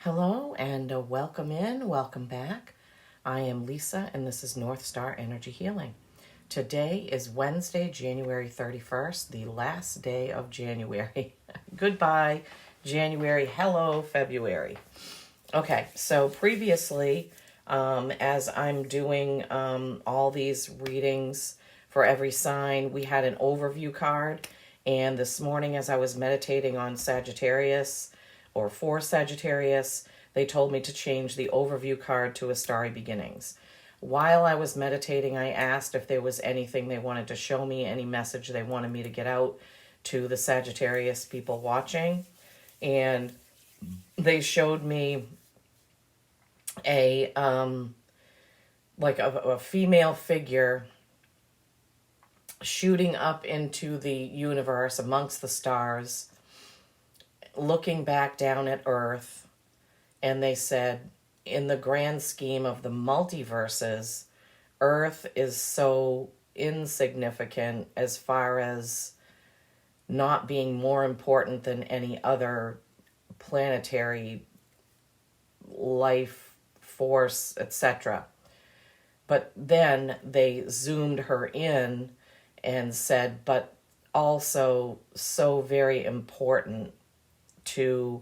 Hello and welcome back. I am Lisa and this is North Star Energy Healing. Today is Wednesday, January 31st, the last day of January. Goodbye, January. Hello, February. Okay, so previously, as I'm doing all these readings for every sign, we had an overview card. And this morning, as I was meditating on Sagittarius, or for Sagittarius, they told me to change the overview card to a Starry Beginnings. While I was meditating, I asked if there was anything they wanted to show me, any message they wanted me to get out to the Sagittarius people watching. And they showed me a female figure shooting up into the universe amongst the stars, looking back down at Earth, and they said, in the grand scheme of the multiverses, Earth is so insignificant as far as not being more important than any other planetary life force, etc. But then they zoomed her in and said, but also so very important to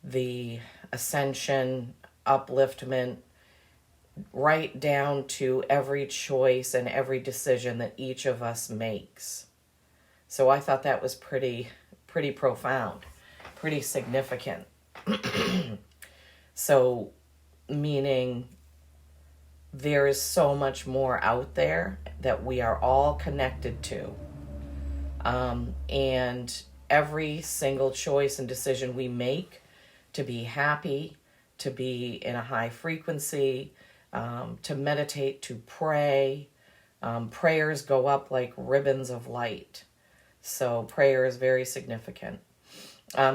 the ascension, upliftment, right down to every choice and every decision that each of us makes. So I thought that was pretty profound, pretty significant. So, meaning there is so much more out there that we are all connected to. And every single choice and decision we make to be happy, to be in a high frequency, to meditate, to pray. Prayers go up like ribbons of light. So prayer is very significant.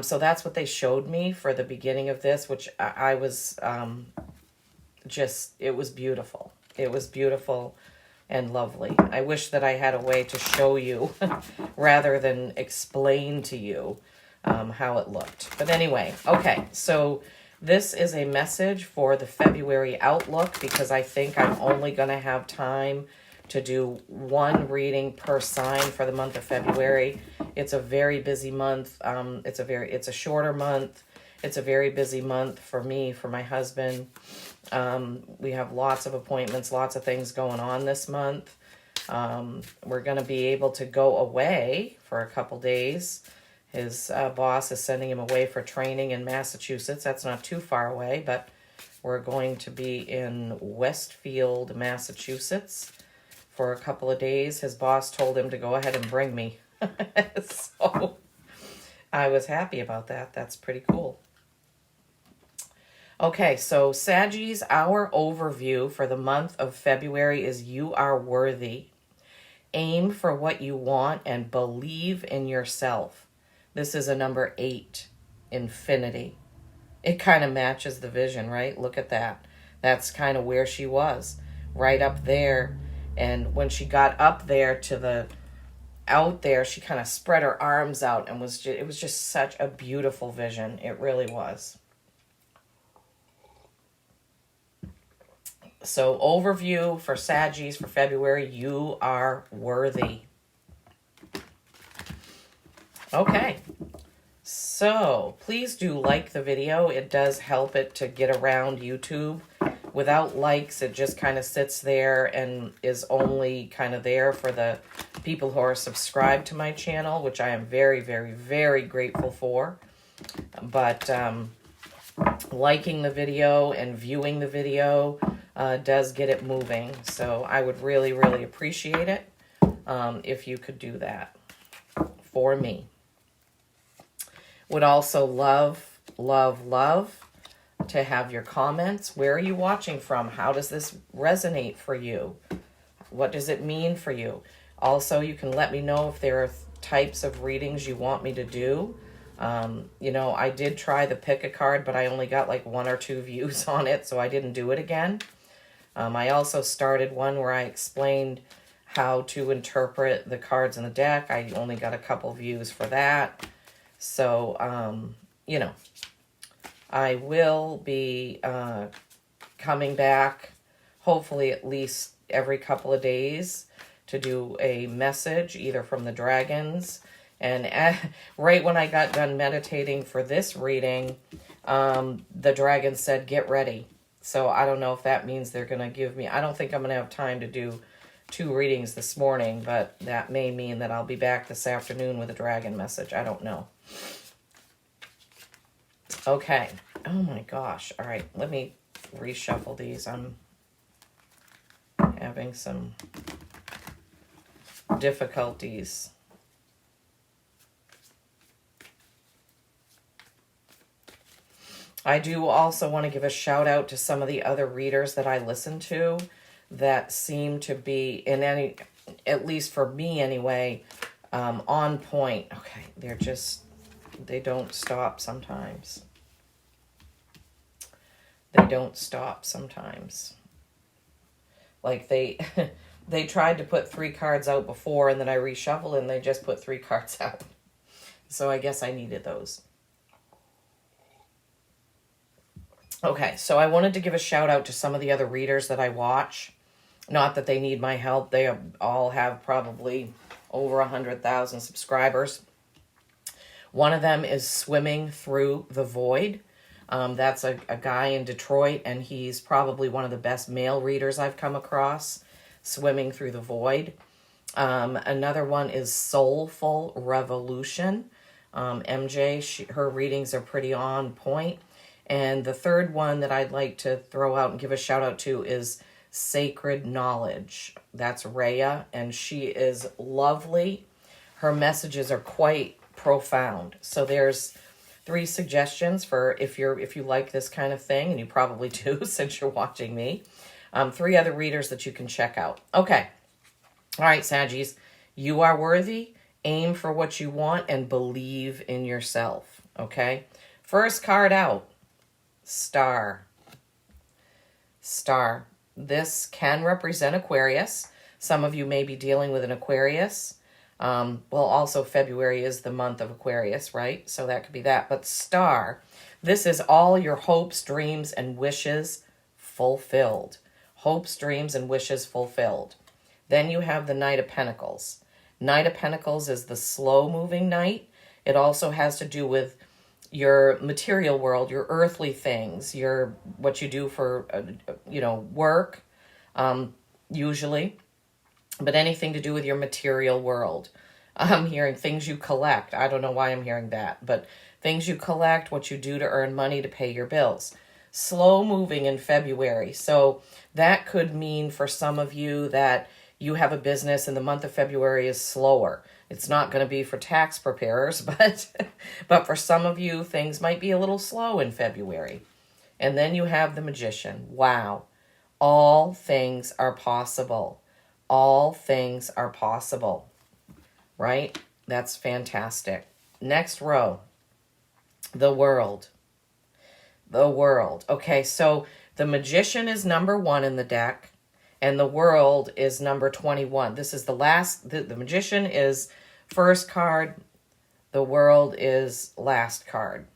So that's what they showed me for the beginning of this, which I was it was beautiful. It was beautiful and lovely. I wish that I had a way to show you rather than explain to you how it looked. But anyway, okay, so this is a message for the February outlook because I think I'm only going to have time to do one reading per sign for the month of February. It's a very busy month. It's a shorter month. It's a very busy month for me, for my husband. We have lots of appointments, lots of things going on this month. We're going to be able to go away for a couple days. His boss is sending him away for training in Massachusetts. That's not too far away, but we're going to be in Westfield, Massachusetts for a couple of days. His boss told him to go ahead and bring me. So I was happy about that. That's pretty cool. Okay, so Saggies, our overview for the month of February is you are worthy. Aim for what you want and believe in yourself. This is a number 8, infinity. It kind of matches the vision, right? Look at that. That's kind of where she was, right up there. And when she got up there to out there, she kind of spread her arms out and it was just such a beautiful vision. It really was. So overview for Saggies for February, you are worthy. Okay, so please do like the video. It does help it to get around YouTube. Without likes, it just kind of sits there and is only kind of there for the people who are subscribed to my channel, which I am very, very, very grateful for. But liking the video and viewing the video does get it moving. So I would really, really appreciate it if you could do that for me. Would also love, love, love to have your comments. Where are you watching from? How does this resonate for you? What does it mean for you? Also, you can let me know if there are types of readings you want me to do. I did try the pick a card, but I only got like 1 or 2 views on it, so I didn't do it again. I also started one where I explained how to interpret the cards in the deck. I only got a couple views for that. So, I will be coming back, hopefully at least every couple of days, to do a message, either from the dragons. And right when I got done meditating for this reading, the dragon said, get ready. So I don't know if that means they're going to give me, I don't think I'm going to have time to do 2 readings this morning, but that may mean that I'll be back this afternoon with a dragon message. I don't know. Okay. Oh my gosh. All right. Let me reshuffle these. I'm having some difficulties. I do also want to give a shout out to some of the other readers that I listen to that seem to be, in any, at least for me anyway, on point. Okay, they don't stop sometimes. They don't stop sometimes. Like they tried to put 3 cards out before, and then I reshuffled and they just put 3 cards out. So I guess I needed those. Okay, so I wanted to give a shout out to some of the other readers that I watch. Not that they need my help. They all have probably over 100,000 subscribers. One of them is Swimming Through the Void. That's a guy in Detroit, and he's probably one of the best male readers I've come across. Swimming Through the Void. Another one is Soulful Revolution. MJ, her readings are pretty on point. And the third one that I'd like to throw out and give a shout out to is Sacred Knowledge. That's Rhea, and she is lovely. Her messages are quite profound. So there's 3 suggestions for if you like this kind of thing, and you probably do since you're watching me. 3 other readers that you can check out. Okay. All right, Saggies. You are worthy. Aim for what you want and believe in yourself. Okay? First card out. Star. Star. This can represent Aquarius. Some of you may be dealing with an Aquarius. Well, also February is the month of Aquarius, right? So that could be that. But star, this is all your hopes, dreams, and wishes fulfilled. Hopes, dreams, and wishes fulfilled. Then you have the Knight of Pentacles. Knight of Pentacles is the slow-moving knight. It also has to do with your material world, your earthly things, your what you do for, work, usually. But anything to do with your material world. I'm hearing things you collect. I don't know why I'm hearing that. But things you collect, what you do to earn money to pay your bills. Slow moving in February. So that could mean for some of you that you have a business and the month of February is slower. It's not going to be for tax preparers, but for some of you, things might be a little slow in February. And then you have the Magician. Wow. All things are possible. All things are possible, right? That's fantastic. Next row, the World. The World. Okay, so the Magician is number 1 in the deck, and the World is number 21. This is the last, the Magician is first card, the World is last card.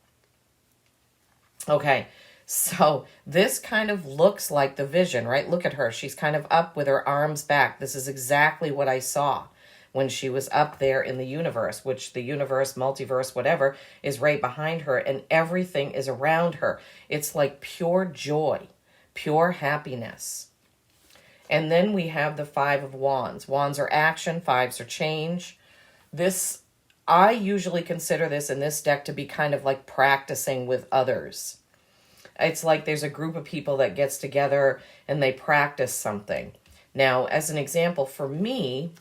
Okay, so this kind of looks like the Vision, right? Look at her. She's kind of up with her arms back. This is exactly what I saw when she was up there in the universe, which the universe, multiverse, whatever, is right behind her, and everything is around her. It's like pure joy, pure happiness. And then we have the 5 of Wands. Wands are action, 5s are change. This, I usually consider this in this deck to be kind of like practicing with others. It's like there's a group of people that gets together and they practice something. Now, as an example, for me,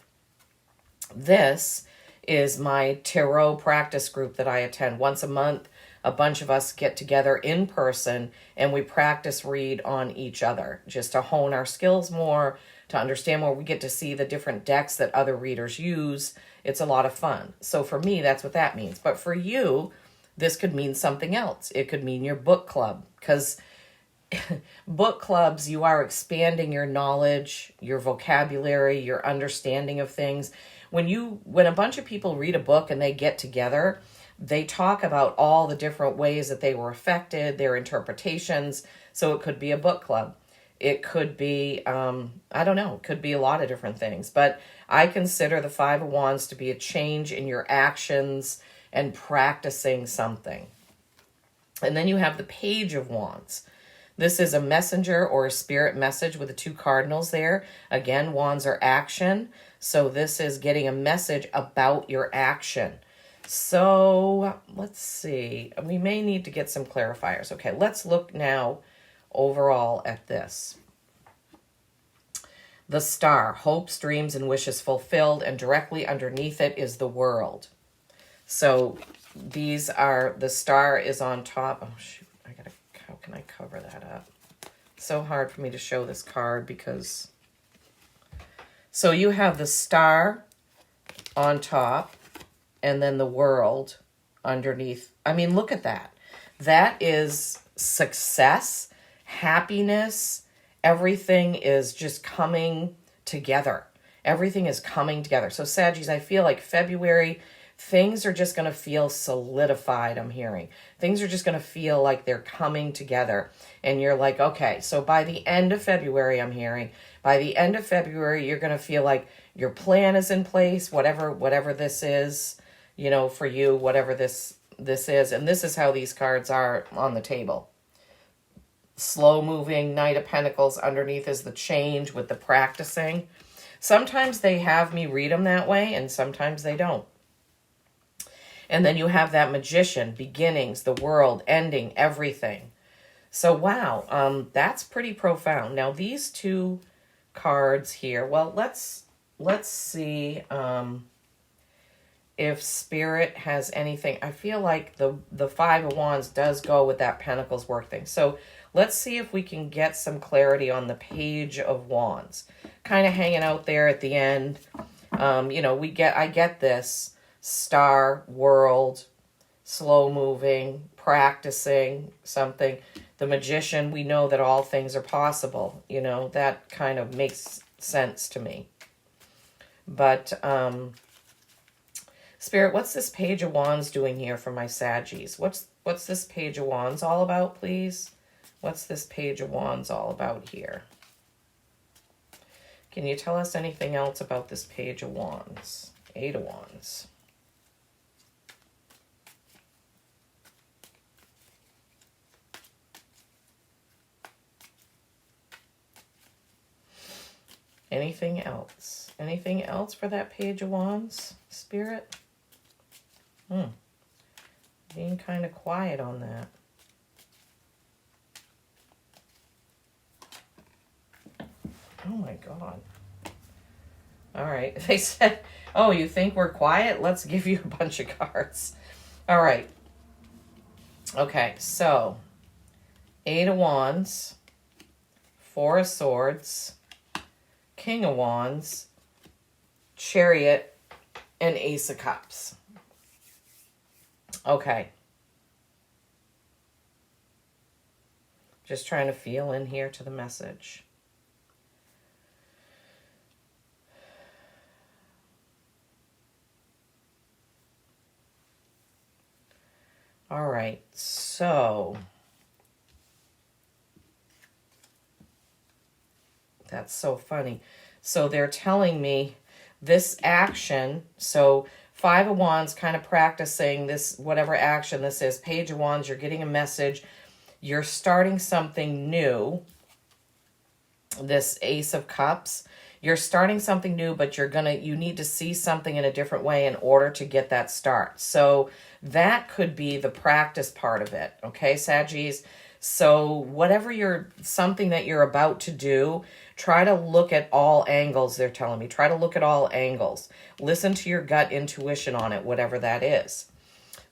this is my tarot practice group that I attend. Once a month, a bunch of us get together in person and we practice read on each other just to hone our skills more, to understand more. We get to see the different decks that other readers use. It's a lot of fun. So for me, that's what that means. But for you, this could mean something else. It could mean your book club, because book clubs, you are expanding your knowledge, your vocabulary, your understanding of things. When a bunch of people read a book and they get together, they talk about all the different ways that they were affected, their interpretations. So it could be a book club. It could be, I don't know, it could be a lot of different things. But I consider the Five of Wands to be a change in your actions and practicing something. And then you have the Page of Wands. This is a messenger or a spirit message with the two cardinals there. Again, wands are action. So this is getting a message about your action. So let's see. We may need to get some clarifiers. Okay, let's look now overall at this. The Star, hopes, dreams, and wishes fulfilled, and directly underneath it is the World. So these are, the Star is on top. Oh, shoot. How can I cover that up? It's so hard for me to show this card because... So you have the Star on top and then the World underneath. I mean, look at that. That is success, happiness. Everything is just coming together. Everything is coming together. So Saggies, I feel like February... things are just going to feel solidified, I'm hearing. Things are just going to feel like they're coming together. And you're like, okay, so by the end of February, I'm hearing, by the end of February, you're going to feel like your plan is in place, whatever this is, you know, for you, whatever this is. And this is how these cards are on the table. Slow moving, Knight of Pentacles. Underneath is the change with the practicing. Sometimes they have me read them that way, and sometimes they don't. And then you have that Magician, beginnings, the World, ending, everything. So, wow, that's pretty profound. Now, these two cards here, well, let's see if Spirit has anything. I feel like the Five of Wands does go with that Pentacles work thing. So, let's see if we can get some clarity on the Page of Wands. Kind of hanging out there at the end. You know, I get this. Star, World, slow moving, practicing something. The Magician, we know that all things are possible. You know, that kind of makes sense to me. But, Spirit, what's this Page of Wands doing here for my Saggies? What's this Page of Wands all about, please? What's this Page of Wands all about here? Can you tell us anything else about this Page of Wands? Eight of Wands. Anything else? Anything else for that Page of Wands, Spirit? Being kind of quiet on that. Oh my God. All right. They said, oh, you think we're quiet? Let's give you a bunch of cards. All right. Okay, so Eight of Wands, Four of Swords, King of Wands, Chariot, and Ace of Cups. Okay. Just trying to feel in here to the message. All right, so that's so funny. So they're telling me this action, so Five of Wands, kind of practicing this, whatever action this is. Page of Wands, you're getting a message. You're starting something new. This Ace of Cups, you're starting something new, but you need to see something in a different way in order to get that start. So that could be the practice part of it. Okay, Saggies? So whatever something that you're about to do, try to look at all angles, they're telling me. Try to look at all angles. Listen to your gut intuition on it, whatever that is.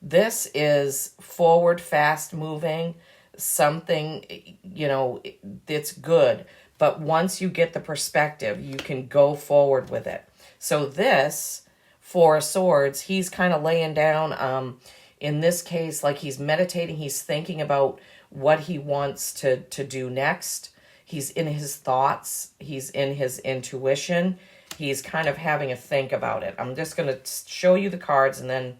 This is forward, fast moving, something, you know, it's good. But once you get the perspective, you can go forward with it. So this, Four of Swords, he's kind of laying down, in this case, like he's meditating, he's thinking about what he wants to do next. He's in his thoughts. He's in his intuition. He's kind of having a think about it. I'm just going to show you the cards and then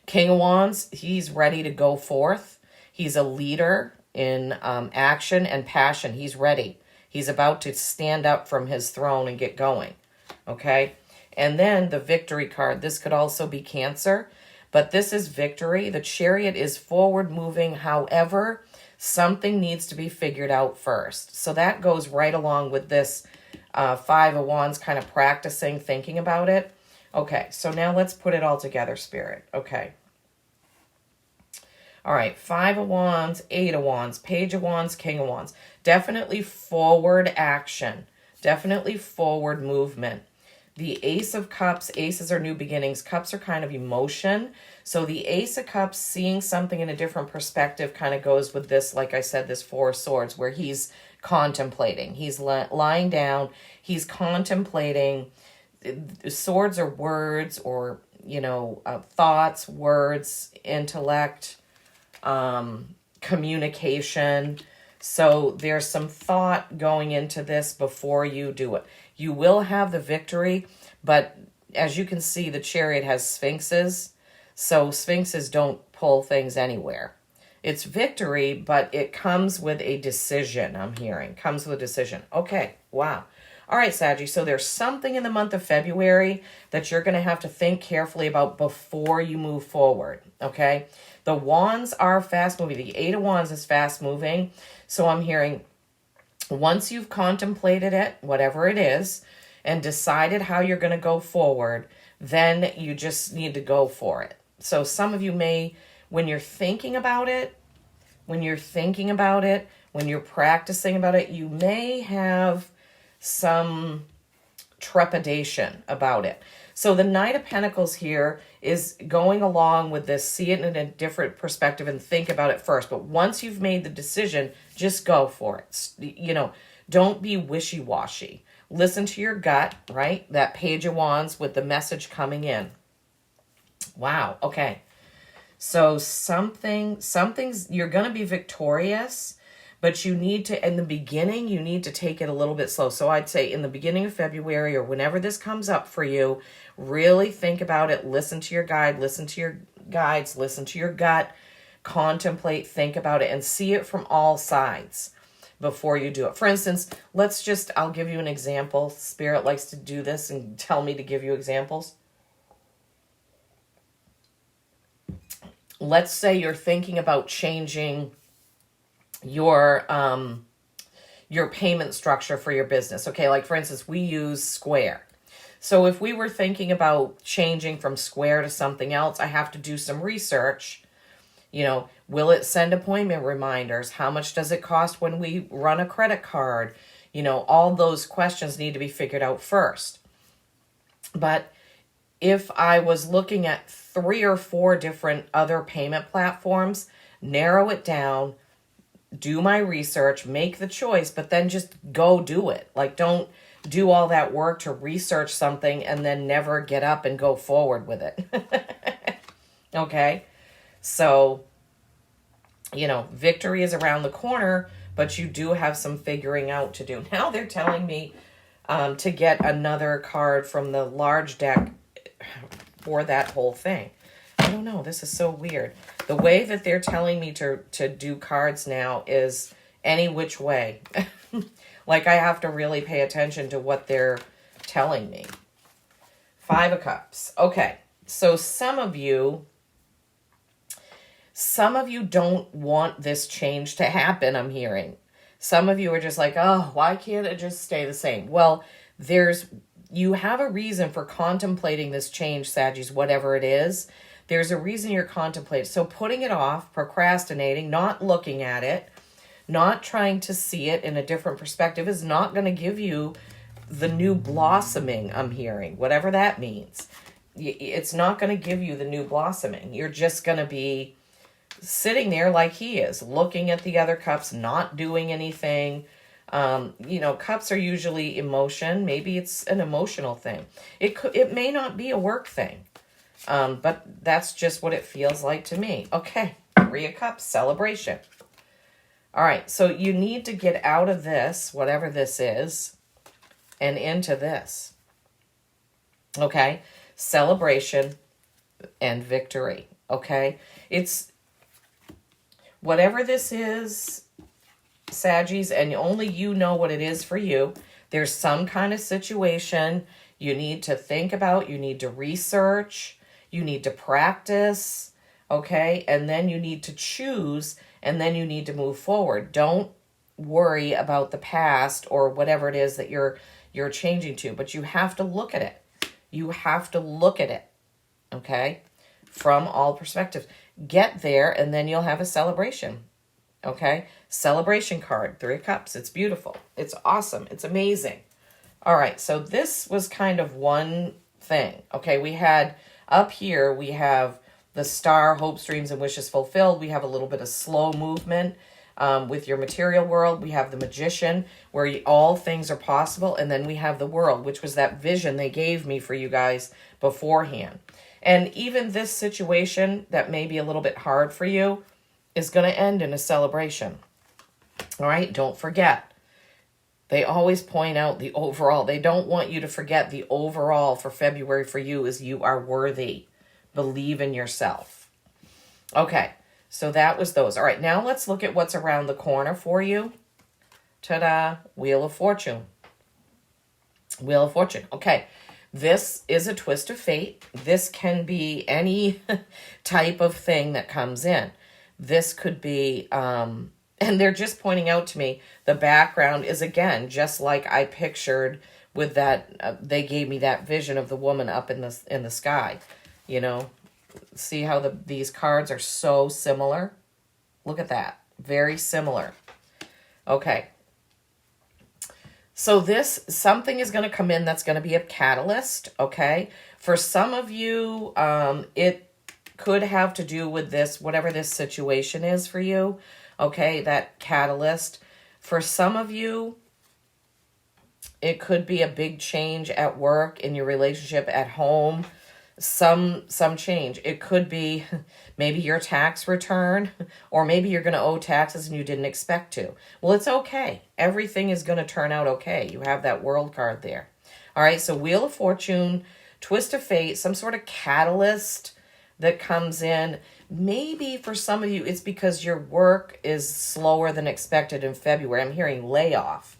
King of Wands, he's ready to go forth. He's a leader in action and passion. He's ready. He's about to stand up from his throne and get going. Okay? And then the Victory card. This could also be Cancer, but this is victory. The Chariot is forward moving. However, something needs to be figured out first. So that goes right along with this Five of Wands, kind of practicing, thinking about it. Okay, so now let's put it all together, Spirit. Okay. All right, Five of Wands, Eight of Wands, Page of Wands, King of Wands. Definitely forward action. Definitely forward movement. The Ace of Cups, aces are new beginnings. Cups are kind of emotion. So the Ace of Cups, seeing something in a different perspective, kind of goes with this, like I said, this Four of Swords, where he's contemplating. He's lying down. He's contemplating. Swords are words, or, thoughts, words, intellect, communication. So there's some thought going into this before you do it. You will have the victory, but as you can see, the Chariot has sphinxes. So sphinxes don't pull things anywhere. It's victory, but it comes with a decision, I'm hearing. Comes with a decision. Okay, wow. All right, Saggy, so there's something in the month of February that you're going to have to think carefully about before you move forward, okay? The Wands are fast moving. The Eight of Wands is fast moving. So I'm hearing once you've contemplated it, whatever it is, and decided how you're going to go forward, then you just need to go for it. So some of you may, when you're thinking about it, when you're practicing about it, you may have some trepidation about it. So the Knight of Pentacles here is going along with this, see it in a different perspective and think about it first. But once you've made the decision, just go for it. Don't be wishy-washy. Listen to your gut, right? That Page of Wands with the message coming in. Wow, okay. So something's, you're going to be victorious, but you need to, in the beginning, you need to take it a little bit slow. So I'd say in the beginning of February, or whenever this comes up for you, really think about it. Listen to your guide, listen to your guides, listen to your gut, contemplate, think about it, and see it from all sides before you do it. For instance, I'll give you an example. Spirit likes to do this and tell me to give you examples. Let's say you're thinking about changing your payment structure for your business. Okay, like for instance, we use Square. So if we were thinking about changing from Square to something else, I have to do some research. Will it send appointment reminders? How much does it cost when we run a credit card? All those questions need to be figured out first. But if I was looking at 3 or 4 different other payment platforms, narrow it down, do my research, make the choice, but then just go do it. Like, don't do all that work to research something and then never get up and go forward with it. Okay? So, victory is around the corner, but you do have some figuring out to do. Now they're telling me to get another card from the large deck for that whole thing. I don't know. This is so weird. The way that they're telling me to do cards now is any which way. Like, I have to really pay attention to what they're telling me. Five of Cups. Okay. So some of you don't want this change to happen, I'm hearing. Some of you are just like, oh, why can't it just stay the same? Well, you have a reason for contemplating this change, Saggies, whatever it is. There's a reason you're contemplating. So putting it off, procrastinating, not looking at it, not trying to see it in a different perspective is not going to give you the new blossoming, I'm hearing, whatever that means. It's not going to give you the new blossoming. You're just going to be sitting there like he is, looking at the other cups, not doing anything. Cups are usually emotion. Maybe it's an emotional thing. It may not be a work thing. But that's just what it feels like to me. Okay, 3 of Cups, celebration. All right, so you need to get out of this, whatever this is, and into this. Okay, celebration and victory. okay? It's whatever this is, Saggies, and only you know what it is for you. There's some kind of situation you need to think about, you need to research, you need to practice, okay? And then you need to choose, and then you need to move forward. Don't worry about the past or whatever it is that you're changing to, but you have to look at it. You have to look at it, okay? From all perspectives. Get there, and then you'll have a celebration, okay? Celebration card, 3 of Cups. It's beautiful. It's awesome. It's amazing. All right, so this was kind of one thing, okay? We had up here, we have the star, hopes, dreams, and wishes fulfilled. We have a little bit of slow movement with your material world. We have the Magician, where all things are possible. And then we have the World, which was that vision they gave me for you guys beforehand. And even this situation that may be a little bit hard for you is going to end in a celebration. All right, don't forget. They always point out the overall. They don't want you to forget the overall for February for you is you are worthy. Believe in yourself. Okay, so that was those. All right, now let's look at what's around the corner for you. Ta-da, Wheel of Fortune. Wheel of Fortune. Okay, this is a twist of fate. This can be any type of thing that comes in. This could be, and they're just pointing out to me, the background is, again, just like I pictured with that, they gave me that vision of the woman up in the sky. You know, see how these cards are so similar? Look at that. Very similar. Okay. So something is going to come in that's going to be a catalyst, okay? For some of you, it could have to do with this, whatever this situation is for you, okay? That catalyst. For some of you, it could be a big change at work, in your relationship, at home. Some change. It could be maybe your tax return, or maybe you're going to owe taxes and you didn't expect to. Well, it's okay. Everything is going to turn out okay. You have that World card there. All right, so Wheel of Fortune, twist of fate, some sort of catalyst that comes in. Maybe for some of you, it's because your work is slower than expected in February. I'm hearing layoff.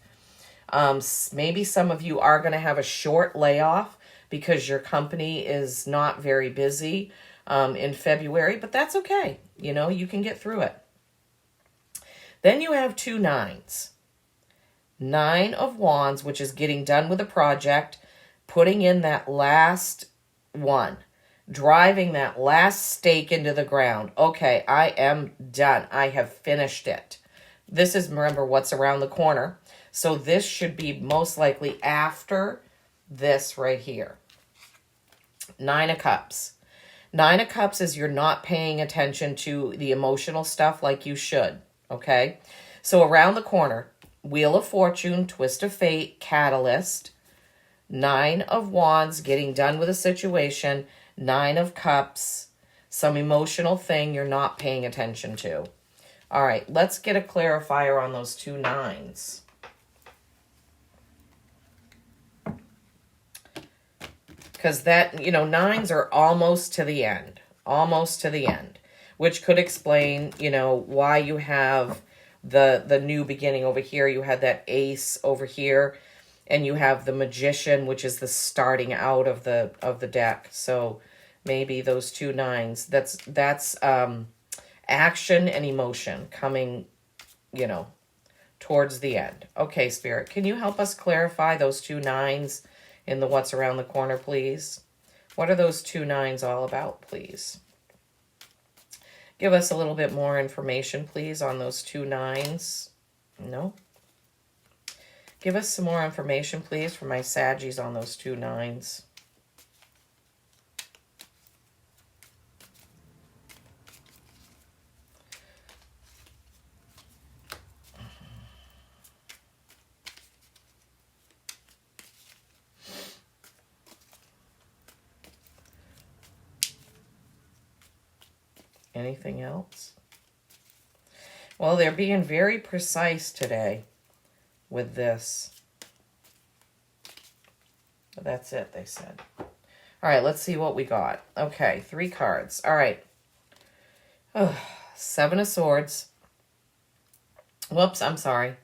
Maybe some of you are going to have a short layoff because your company is not very busy in February, but that's okay. You know, you can get through it. Then you have 2 9s. 9 of Wands, which is getting done with a project, putting in that last one, driving that last stake into the ground. Okay, I am done. I have finished it. This is, remember, what's around the corner. So this should be most likely after this right here. 9 of Cups. 9 of Cups is you're not paying attention to the emotional stuff like you should, okay? So around the corner, Wheel of Fortune, twist of fate, catalyst. 9 of Wands, getting done with a situation. 9 of Cups, some emotional thing you're not paying attention to. All right, let's get a clarifier on those 2 9s. Because that, you know, 9s are almost to the end. Almost to the end. Which could explain, you know, why you have the new beginning over here. You had that Ace over here. And you have the Magician, which is the starting out of the deck. So maybe those 2 9s. That's action and emotion coming, you know, towards the end. Okay, Spirit, can you help us clarify those 2 9s in the what's around the corner, please? What are those 2 9s all about, please? Give us a little bit more information, please, on those 2 9s. No? Give us some more information, please, for my Saggies on those 2 9s. Anything else? Well, they're being very precise today with this. That's it, they said. All right, let's see what we got. Okay, 3 cards. All right. Seven of Swords. Whoops, I'm sorry.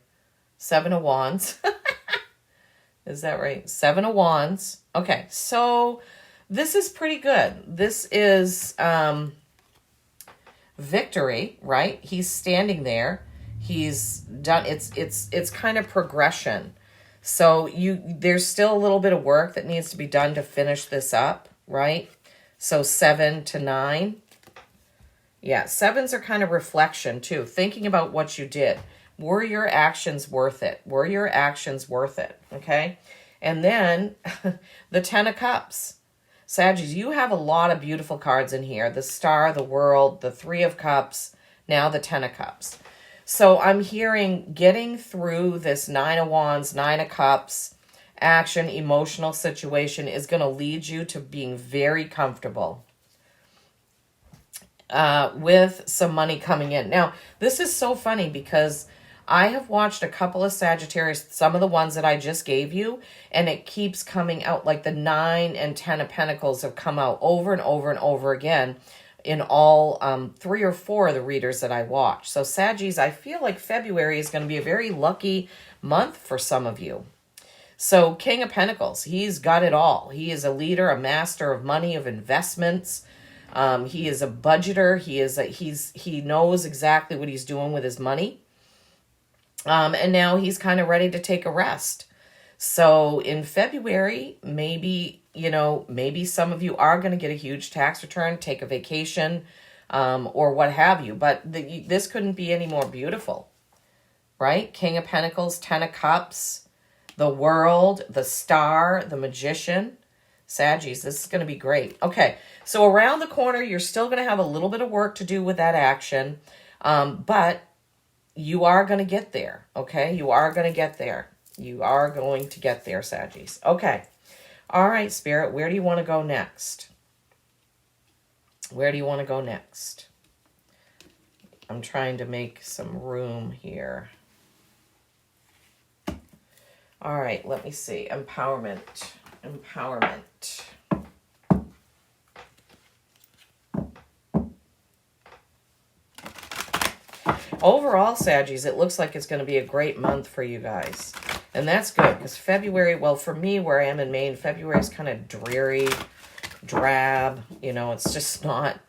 Seven of Wands. Is that right? Seven of Wands. Okay, so this is pretty good. This is victory, right? He's standing there. He's done. It's kind of progression. So there's still a little bit of work that needs to be done to finish this up, right? So 7 to 9. Yeah, 7s are kind of reflection too. Thinking about what you did. Were your actions worth it? Were your actions worth it? Okay. And then the 10 of Cups. Sagittarius, you have a lot of beautiful cards in here. The Star, the World, the 3 of Cups, now the 10 of Cups. So I'm hearing getting through this 9 of Wands, 9 of Cups, action, emotional situation is going to lead you to being very comfortable with some money coming in. Now, this is so funny because I have watched a couple of Sagittarius, some of the ones that I just gave you, and it keeps coming out. Like the 9 and 10 of Pentacles have come out over and over and over again in all 3 or 4 of the readers that I watch. So Saggies, I feel like February is going to be a very lucky month for some of you. So King of Pentacles, he's got it all. He is a leader, a master of money, of investments. He is a budgeter. He knows exactly what he's doing with his money. And now he's kind of ready to take a rest. So in February, maybe some of you are going to get a huge tax return, take a vacation, or what have you. But this couldn't be any more beautiful, right? King of Pentacles, 10 of Cups, the World, the Star, the Magician. Saggies, this is going to be great. Okay, so around the corner, you're still going to have a little bit of work to do with that action, but you are going to get there, okay? You are going to get there. You are going to get there, Saggies. Okay. All right, Spirit, where do you want to go next? Where do you want to go next? I'm trying to make some room here. All right, let me see. Empowerment. Empowerment. Overall, Saggies, it looks like it's going to be a great month for you guys. And that's good because February, well, for me, where I am in Maine, February is kind of dreary, drab. You know, it's just not,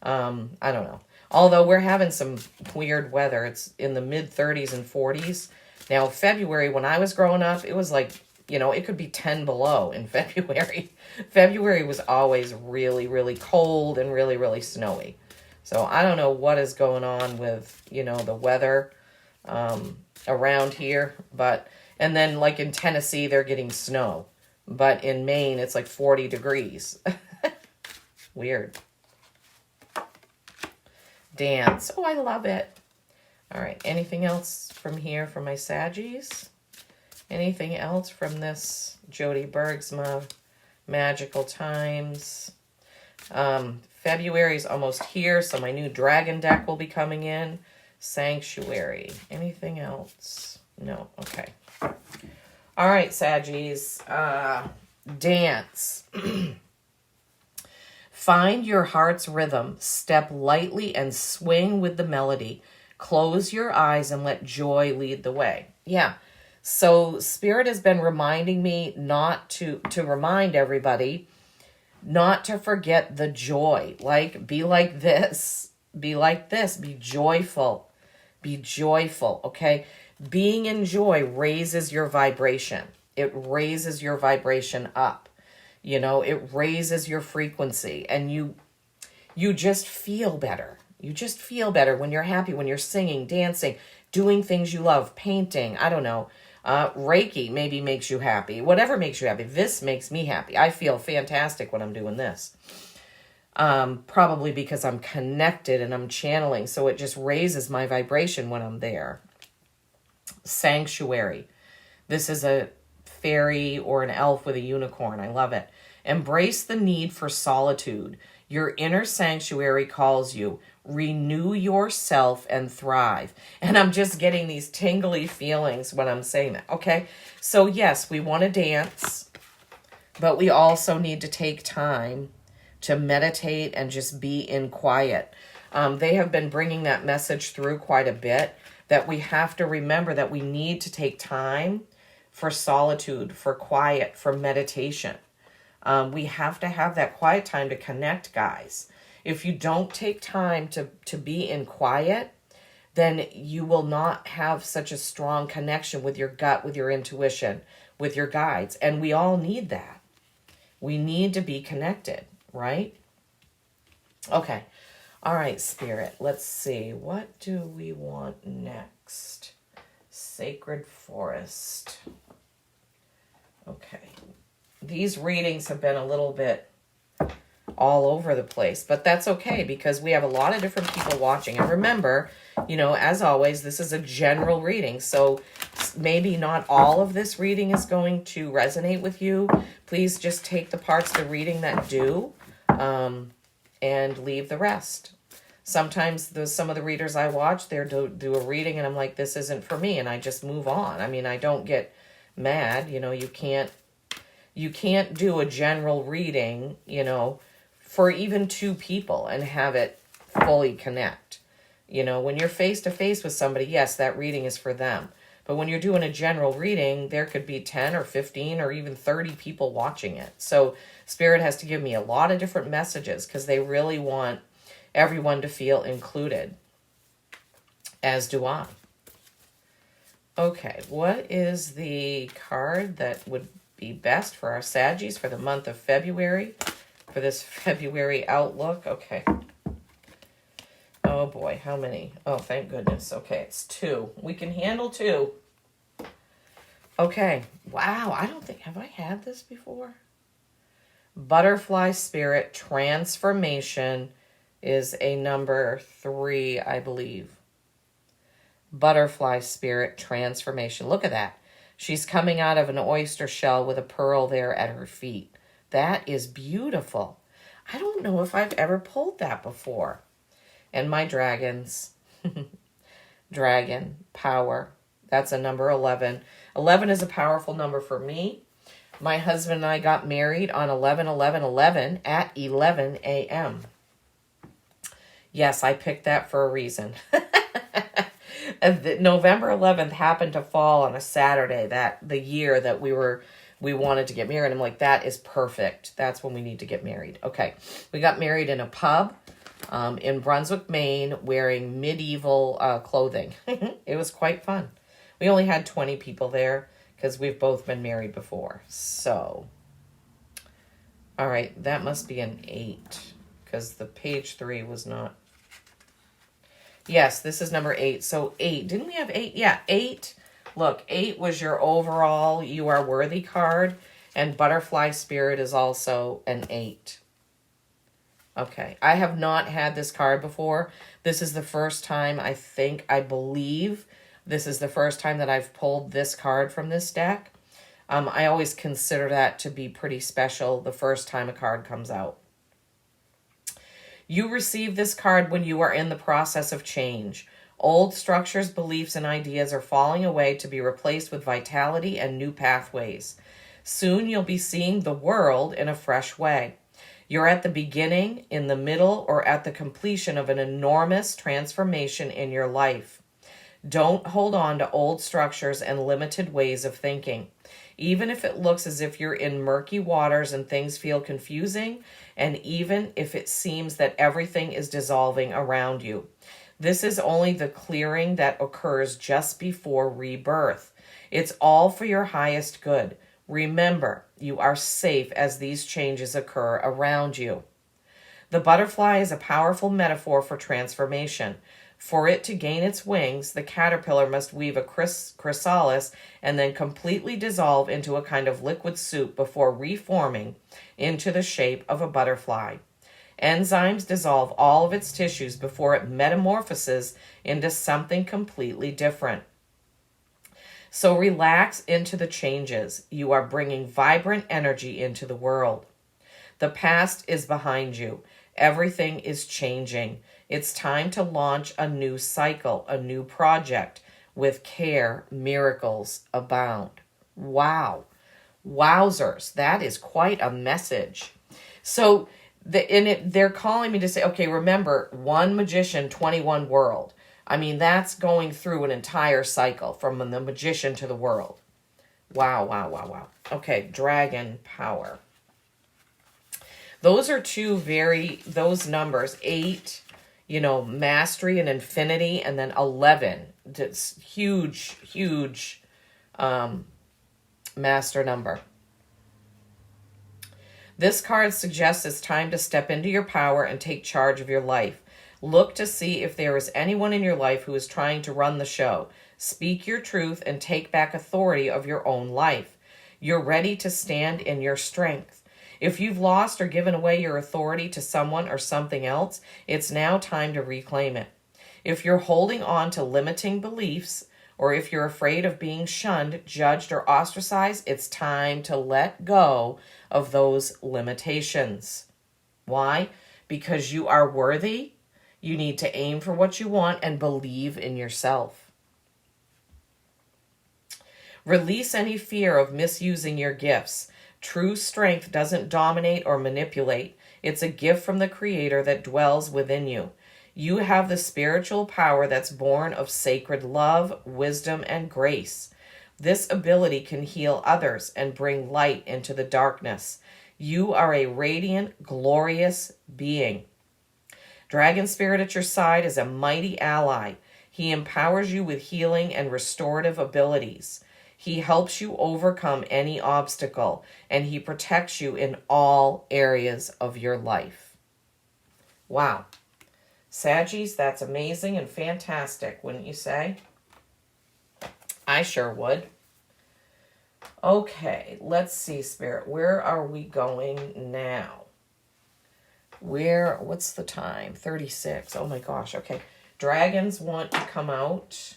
I don't know. Although we're having some weird weather. It's in the mid-30s and 40s. Now, February, when I was growing up, it was like, you know, it could be 10 below in February. February was always really, really cold and really, really snowy. So I don't know what is going on with, you know, the weather around here. And then like in Tennessee, they're getting snow. But in Maine, it's like 40 degrees. Weird. Dance. Oh, I love it. All right. Anything else from here for my Saggies? Anything else from this Jody Bergsma Magical Times? February's almost here, so my new dragon deck will be coming in. Sanctuary. Anything else? No. Okay. All right, Saggies. Dance. Find your heart's rhythm. Step lightly and swing with the melody. Close your eyes and let joy lead the way. Yeah. So Spirit has been reminding me not to remind everybody not to forget the joy. Like, be like this. Be like this. Be joyful. Be joyful, okay? Being in joy raises your vibration. It raises your vibration up. You know, it raises your frequency. And you just feel better. You just feel better when you're happy, when you're singing, dancing, doing things you love, painting, I don't know. Reiki maybe makes you happy. Whatever makes you happy. This makes me happy. I feel fantastic when I'm doing this. Probably because I'm connected and I'm channeling. So it just raises my vibration when I'm there. Sanctuary. This is a fairy or an elf with a unicorn. I love it. Embrace the need for solitude. Your inner sanctuary calls you. Renew yourself and thrive. And I'm just getting these tingly feelings when I'm saying that. Okay. So yes, we want to dance, but we also need to take time to meditate and just be in quiet. They have been bringing that message through quite a bit, that we have to remember that we need to take time for solitude, for quiet, for meditation. We have to have that quiet time to connect, guys. If you don't take time to be in quiet, then you will not have such a strong connection with your gut, with your intuition, with your guides. And we all need that. We need to be connected, right? Okay. All right, Spirit. Let's see. What do we want next? Sacred Forest. Okay. These readings have been a little bit all over the place, but that's okay because we have a lot of different people watching. And remember, as always, this is a general reading. So maybe not all of this reading is going to resonate with you. Please just take the parts of the reading that do, and leave the rest. Sometimes some of the readers I watch, they do a reading and I'm like, this isn't for me. And I just move on. I mean, I don't get mad. You can't do a general reading, for even two people and have it fully connect. When you're face to face with somebody, yes, that reading is for them. But when you're doing a general reading, there could be 10 or 15 or even 30 people watching it. So Spirit has to give me a lot of different messages because they really want everyone to feel included, as do I. Okay, what is the card that would be best for our Saggies for the month of February, for this February outlook? Okay. Oh boy, how many? Oh, thank goodness. Okay, it's 2. We can handle 2. Okay. Wow, have I had this before? Butterfly Spirit Transformation is a number 3, I believe. Butterfly Spirit Transformation. Look at that. She's coming out of an oyster shell with a pearl there at her feet. That is beautiful. I don't know if I've ever pulled that before. And my dragons. Dragon, power. That's a number 11. 11 is a powerful number for me. My husband and I got married on 11/11/11 at 11 a.m. Yes, I picked that for a reason. November 11th happened to fall on a Saturday, the year that we wanted to get married. I'm like, that is perfect. That's when we need to get married. Okay. We got married in a pub in Brunswick, Maine, wearing medieval clothing. It was quite fun. We only had 20 people there because we've both been married before. So, all right, that must be an 8 because the page 3 was not. Yes, this is number 8. So 8. Didn't we have 8? Yeah, 8. Look, 8 was your overall You Are Worthy card. And Butterfly Spirit is also an 8. Okay. I have not had this card before. This is the first time, I believe, this is the first time that I've pulled this card from this deck. I always consider that to be pretty special the first time a card comes out. You receive this card when you are in the process of change. Old structures, beliefs, and ideas are falling away to be replaced with vitality and new pathways. Soon you'll be seeing the world in a fresh way. You're at the beginning, in the middle, or at the completion of an enormous transformation in your life. Don't hold on to old structures and limited ways of thinking. Even if it looks as if you're in murky waters and things feel confusing, and even if it seems that everything is dissolving around you. This is only the clearing that occurs just before rebirth. It's all for your highest good. Remember, you are safe as these changes occur around you. The butterfly is a powerful metaphor for transformation. For it to gain its wings, the caterpillar must weave a chrysalis and then completely dissolve into a kind of liquid soup before reforming into the shape of a butterfly. Enzymes dissolve all of its tissues before it metamorphoses into something completely different. So relax into the changes. You are bringing vibrant energy into the world. The past is behind you. Everything is changing. It's time to launch a new cycle, a new project. With care, miracles abound. Wow. Wowzers. That is quite a message. So They're calling me to say, okay, remember, one magician, 21 world. I mean, that's going through an entire cycle from the magician to the world. Wow, wow, wow, wow. Okay, dragon power. Those are those numbers, 8, mastery and infinity, and then 11. It's huge, huge master number. This card suggests it's time to step into your power and take charge of your life. Look to see if there is anyone in your life who is trying to run the show. Speak your truth and take back authority of your own life. You're ready to stand in your strength. If you've lost or given away your authority to someone or something else, it's now time to reclaim it. If you're holding on to limiting beliefs, or if you're afraid of being shunned, judged, or ostracized, it's time to let go of those limitations. Why? Because you are worthy. You need to aim for what you want and believe in yourself. Release any fear of misusing your gifts. True strength doesn't dominate or manipulate. It's a gift from the Creator that dwells within you. You have the spiritual power that's born of sacred love, wisdom, and grace. This ability can heal others and bring light into the darkness. You are a radiant, glorious being. Dragon Spirit at your side is a mighty ally. He empowers you with healing and restorative abilities. He helps you overcome any obstacle, and he protects you in all areas of your life. Wow. Saggies, that's amazing and fantastic, wouldn't you say? I sure would. Okay, let's see, Spirit. Where are we going now? What's the time? 36. Oh my gosh. Okay. Dragons want to come out.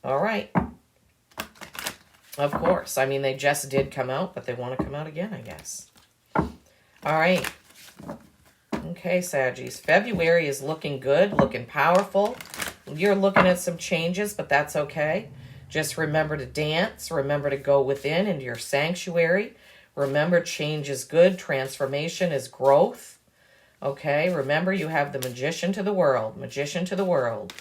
All right. Of course. I mean, they just did come out, but they want to come out again, I guess. All right. Okay, Saggies. February is looking good, looking powerful. You're looking at some changes, but that's okay. Just remember to dance. Remember to go within into your sanctuary. Remember, change is good. Transformation is growth. Okay, remember you have the magician to the world. Magician to the world.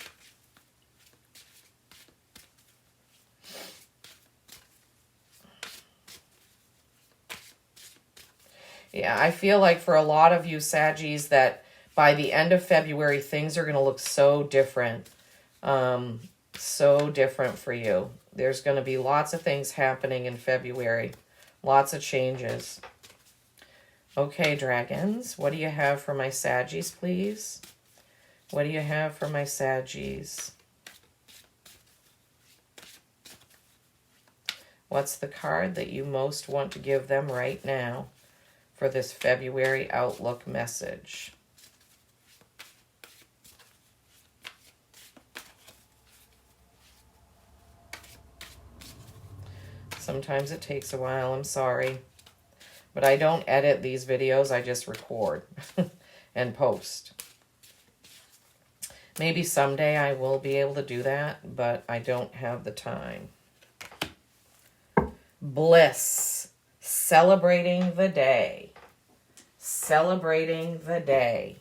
Yeah, I feel like for a lot of you Saggies that by the end of February, things are going to look so different. So different for you. There's going to be lots of things happening in February. Lots of changes. Okay, dragons, what do you have for my Saggies, please? What do you have for my Saggies? What's the card that you most want to give them right now for this February outlook message? Sometimes it takes a while, I'm sorry. But I don't edit these videos, I just record and post. Maybe someday I will be able to do that, but I don't have the time. Bliss. Celebrating the day. Celebrating the day.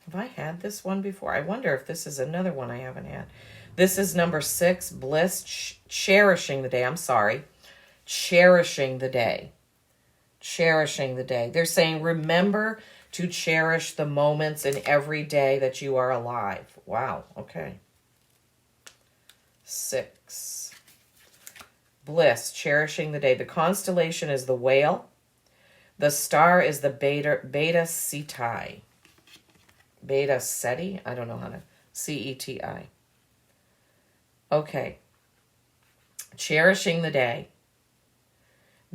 Have I had this one before? I wonder if this is another one I haven't had. This is number 6, bliss, cherishing the day. I'm sorry. Cherishing the day. Cherishing the day. They're saying, remember to cherish the moments in every day that you are alive. Wow, okay. 6. Bliss, cherishing the day. The constellation is the whale. The star is the Beta Cetti. Beta Cetti? I don't know how to... C-E-T-I. Okay. Cherishing the day.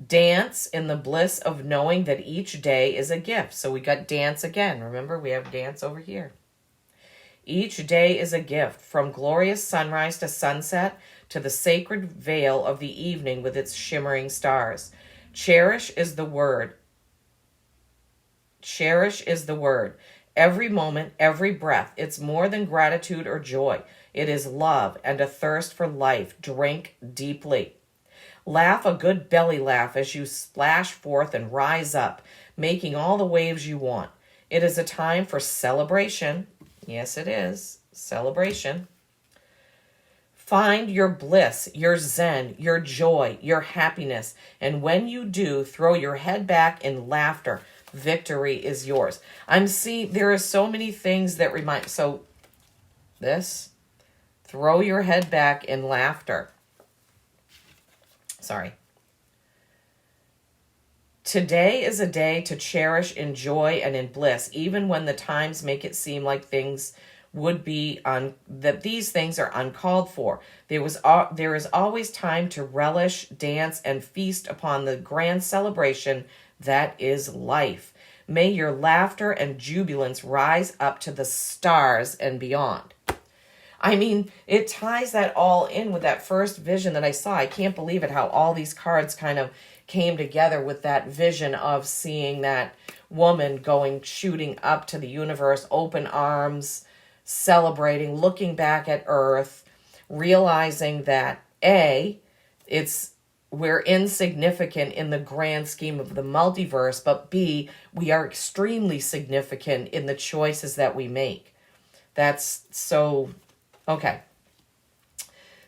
Dance in the bliss of knowing that each day is a gift. So we got dance again. Remember, we have dance over here. Each day is a gift, from glorious sunrise to sunset to the sacred veil of the evening with its shimmering stars. Cherish is the word. Cherish is the word. Every moment, every breath. It's more than gratitude or joy. It is love and a thirst for life. Drink deeply. Laugh a good belly laugh as you splash forth and rise up, making all the waves you want. It is a time for celebration. Yes, it is. Celebration. Find your bliss, your zen, your joy, your happiness. And when you do, throw your head back in laughter. Victory is yours. I'm seeing there are so many things that remind. So this, throw your head back in laughter. Sorry. Today is a day to cherish in joy and in bliss, even when the times make it seem like things would be that these things are uncalled for. There is always time to relish, dance, and feast upon the grand celebration that is life. May your laughter and jubilance rise up to the stars and beyond. I mean, it ties that all in with that first vision that I saw. I can't believe it, how all these cards kind of came together with that vision of seeing that woman shooting up to the universe, open arms, celebrating, looking back at Earth, realizing that we're insignificant in the grand scheme of the multiverse, but B, we are extremely significant in the choices that we make. That's so, okay.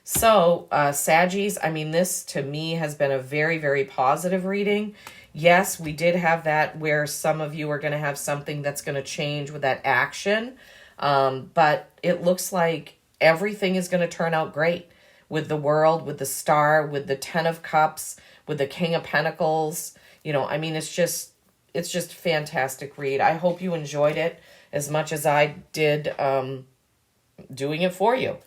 So, Saggies, I mean, this to me has been a very, very positive reading. Yes, we did have that where some of you are going to have something that's going to change with that action. But it looks like everything is going to turn out great with the World, with the Star, with the 10 of Cups, with the King of Pentacles. You know, I mean, it's just fantastic read. I hope you enjoyed it as much as I did doing it for you.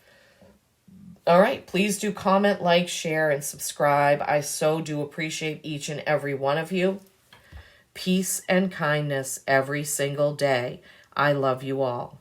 All right, please do comment, like, share, and subscribe. I so do appreciate each and every one of you. Peace and kindness every single day. I love you all.